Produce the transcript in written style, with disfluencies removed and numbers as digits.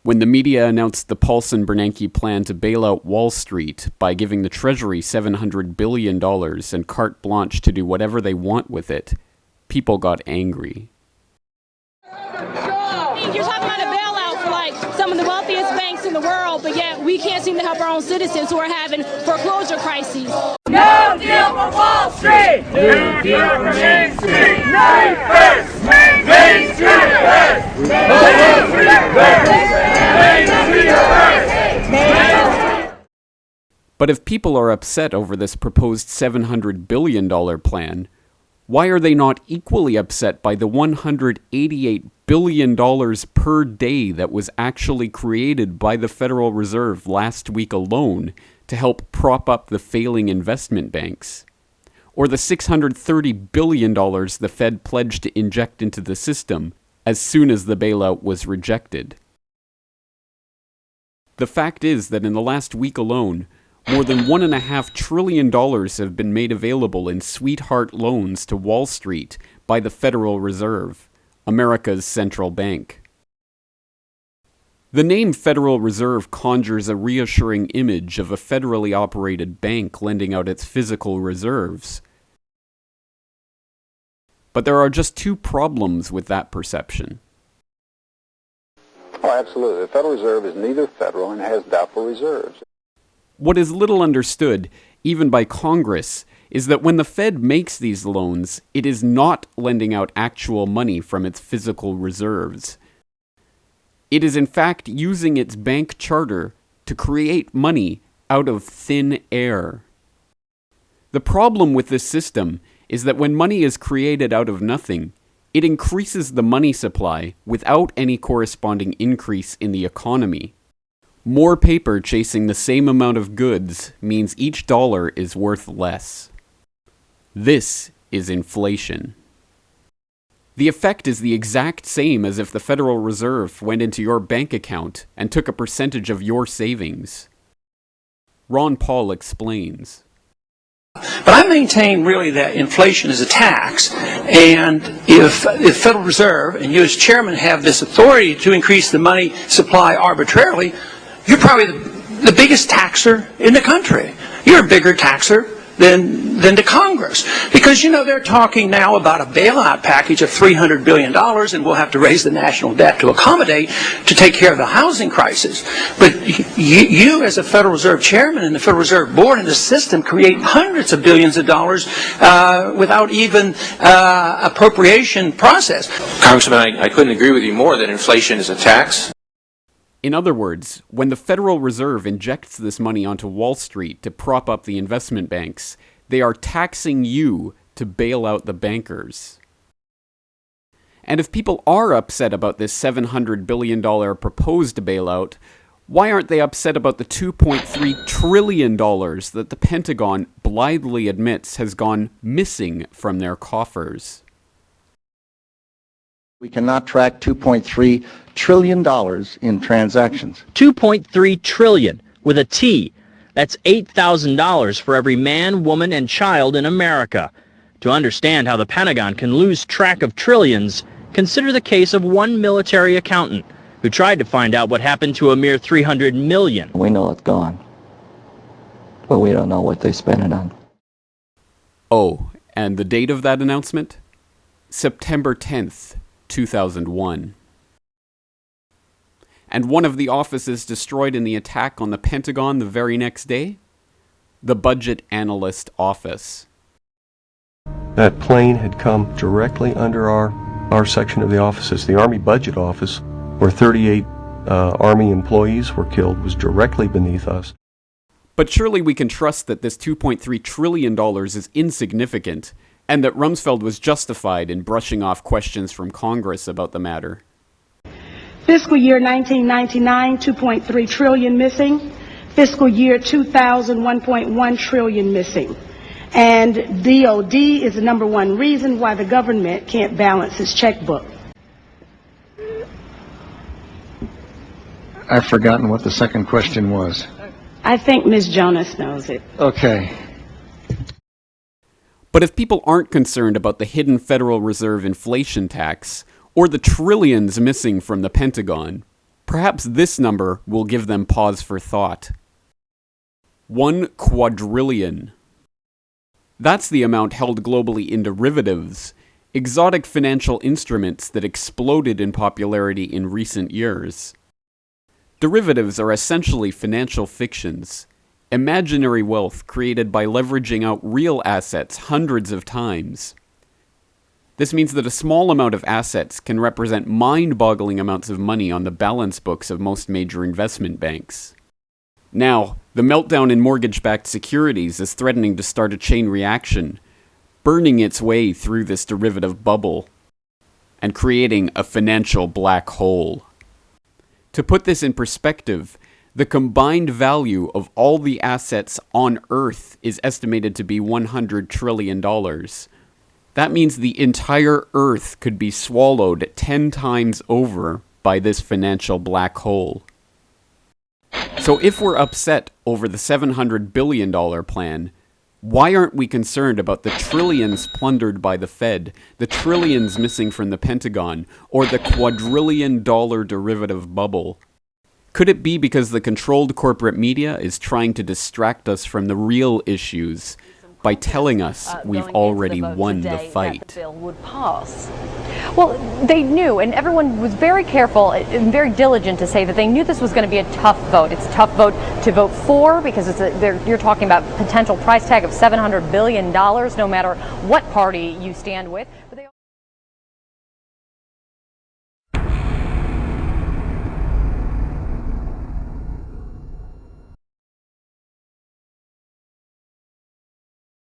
When the media announced the Paulson Bernanke plan to bail out Wall Street by giving the Treasury $700 billion and carte blanche to do whatever they want with it, people got angry. You're talking about a bailout for like some of the wealthiest banks in the world, but yet we can't seem to help our own citizens who are having foreclosure crises. No deal for Wall Street! No deal for Main Street! Main first! Main Street first! Main Street first! Main Street first! But if people are upset over this proposed $700 billion plan, why are they not equally upset by the $188 billion per day that was actually created by the Federal Reserve last week alone to help prop up the failing investment banks? Or the $630 billion the Fed pledged to inject into the system as soon as the bailout was rejected? The fact is that in the last week alone, more than $1.5 trillion have been made available in sweetheart loans to Wall Street by the Federal Reserve, America's central bank. The name Federal Reserve conjures a reassuring image of a federally operated bank lending out its physical reserves. But there are just two problems with that perception. Oh, absolutely. The Federal Reserve is neither federal and has doubtful reserves. What is little understood, even by Congress, is that when the Fed makes these loans, it is not lending out actual money from its physical reserves. It is in fact using its bank charter to create money out of thin air. The problem with this system is that when money is created out of nothing, it increases the money supply without any corresponding increase in the economy. More paper chasing the same amount of goods means each dollar is worth less. This is inflation. The effect is the exact same as if the Federal Reserve went into your bank account and took a percentage of your savings. Ron Paul explains. But I maintain really that inflation is a tax, and if the Federal Reserve and you as chairman have this authority to increase the money supply arbitrarily, you're probably the biggest taxer in the country. You're a bigger taxer than the Congress. Because, they're talking now about a bailout package of $300 billion, and we'll have to raise the national debt to accommodate, to take care of the housing crisis. But you as a Federal Reserve chairman and the Federal Reserve Board and the system create hundreds of billions of dollars without even appropriation process. Congressman, I couldn't agree with you more that inflation is a tax. In other words, when the Federal Reserve injects this money onto Wall Street to prop up the investment banks, they are taxing you to bail out the bankers. And if people are upset about this $700 billion proposed bailout, why aren't they upset about the $2.3 trillion that the Pentagon blithely admits has gone missing from their coffers? We cannot track $2.3 trillion in transactions. 2.3 trillion with a T. That's $8,000 for every man, woman, and child in America. To understand how the Pentagon can lose track of trillions, consider the case of one military accountant who tried to find out what happened to a mere $300 million. We know it's gone, but we don't know what they spent it on. Oh, and the date of that announcement? September 10th, 2001. And one of the offices destroyed in the attack on the Pentagon the very next day? The Budget Analyst Office. That plane had come directly under our section of the offices. The Army Budget Office, where 38 Army employees were killed, was directly beneath us. But surely we can trust that this $2.3 trillion is insignificant, and that Rumsfeld was justified in brushing off questions from Congress about the matter. Fiscal year 1999, 2.3 trillion missing. Fiscal year 2000, 1.1 trillion missing. And DOD is the number one reason why the government can't balance its checkbook. I've forgotten what the second question was. I think Ms. Jonas knows it. Okay. But if people aren't concerned about the hidden Federal Reserve inflation tax, or the trillions missing from the Pentagon, Perhaps this number will give them pause for thought. 1 quadrillion. That's the amount held globally in derivatives, exotic financial instruments that exploded in popularity in recent years. Derivatives are essentially financial fictions, imaginary wealth created by leveraging out real assets hundreds of times. This means that a small amount of assets can represent mind-boggling amounts of money on the balance books of most major investment banks. Now, the meltdown in mortgage-backed securities is threatening to start a chain reaction, burning its way through this derivative bubble, and creating a financial black hole. To put this in perspective, the combined value of all the assets on Earth is estimated to be $100 trillion. That means the entire Earth could be swallowed 10 times over by this financial black hole. So if we're upset over the $700 billion plan, why aren't we concerned about the trillions plundered by the Fed, the trillions missing from the Pentagon, or the quadrillion-dollar derivative bubble? Could it be because the controlled corporate media is trying to distract us from the real issues by telling us we've already won the fight? The bill would pass. Well, they knew, and everyone was very careful and very diligent to say that they knew this was going to be a tough vote. It's a tough vote to vote for because you're talking about potential price tag of $700 billion, no matter what party you stand with. But